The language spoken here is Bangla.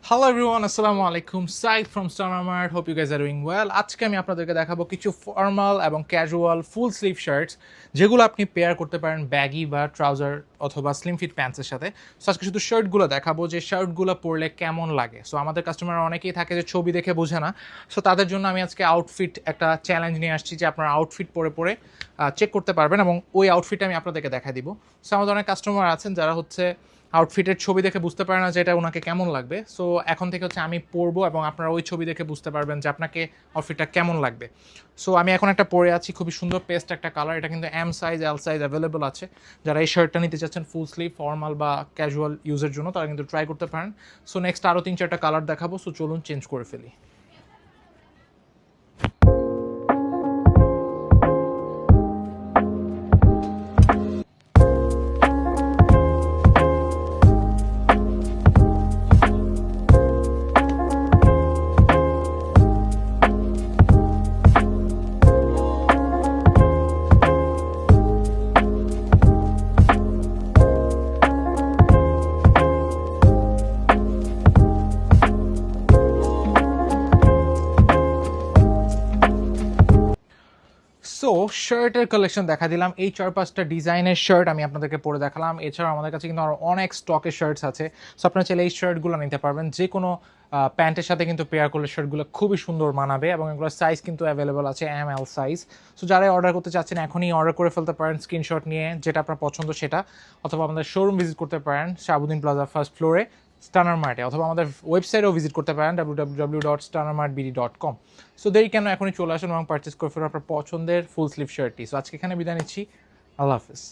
হ্যালো এভরিওয়ান, আসসালামু আলাইকুম। Saeed from Starmart, hope you guys are doing well. আজকে আমি আপনাদেরকে দেখাবো কিছু ফর্মাল এবং ক্যাজুয়াল ফুল স্লিভ শার্টস, যেগুলো আপনি পেয়ার করতে পারেন ব্যাগি বা ট্রাউজার অথবা স্লিম ফিট প্যান্টসের সাথে। সো আজকে শুধু শার্টগুলো দেখাবো যে শার্টগুলো পরলে কেমন লাগে। সো আমাদের কাস্টমার অনেকেই থাকে যে ছবি দেখে বোঝে না। সো তাদের জন্য আমি আজকে আউটফিট একটা চ্যালেঞ্জ নিয়ে আসছি যে আপনার আউটফিট পরে পরে চেক করতে পারবেন এবং ওই আউটফিট আমি আপনাদেরকে দেখা দিব। সো আমাদের অনেক কাস্টমার আছেন যারা হচ্ছে আউটফিটের ছবি দেখে বুঝতে পারে না যে এটা ওনাকে কেমন লাগবে। সো এখন থেকে হচ্ছে আমি পরবো এবং আপনারা ওই ছবি দেখে বুঝতে পারবেন যে আপনাকে আউটফিটটা কেমন লাগবে। সো আমি এখন একটা পরে আছি, খুবই সুন্দর পেস্ট একটা কালার। এটা কিন্তু M size L size available আছে। যারা এই শার্টটা নিতে চাচ্ছেন ফুল স্লিভ ফর্মাল বা ক্যাজুয়াল ইউজের জন্য, তারা কিন্তু ট্রাই করতে পারেন। সো নেক্সট আরও 3-4টা কালার দেখাবো। সো চলুন চেঞ্জ করে ফেলি। সো শার্টের কালেকশন দেখা দিলাম, এই 4-5টা ডিজাইনের শার্ট আমি আপনাদেরকে পরে দেখালাম। এছাড়াও আমাদের কাছে কিন্তু আরও অনেক স্টকের শার্টস আছে। সো আপনারা চাইলে এই শার্টগুলো নিতে পারবেন, যে কোনো প্যান্টের সাথে কিন্তু পেয়ার করলে শার্টগুলো খুবই সুন্দর মানাবে এবং এগুলোর সাইজ কিন্তু অ্যাভেলেবল আছে এম এল সাইজ। সো যারা অর্ডার করতে চাচ্ছেন এখনই অর্ডার করে ফেলতে পারেন স্ক্রিনশট নিয়ে, যেটা আপনার পছন্দ সেটা। অথবা আমাদের শোরুম ভিজিট করতে পারেন শাহাবুদ্দিন প্লাজা ফার্স্ট ফ্লোরে স্টানার মার্টে, অথবা আমাদের ওয়েবসাইটেও ভিজিট করতে পারেন www.stanarmartbd.com। সো দেরি কেন, এখনই চলে আসুন এবং পারচেস করে ফেলুন আপনার পছন্দের ফুল স্লিভ শার্টটি। সো আজকে এখানে বিদায় নিচ্ছি। আল্লাহ হাফিজ।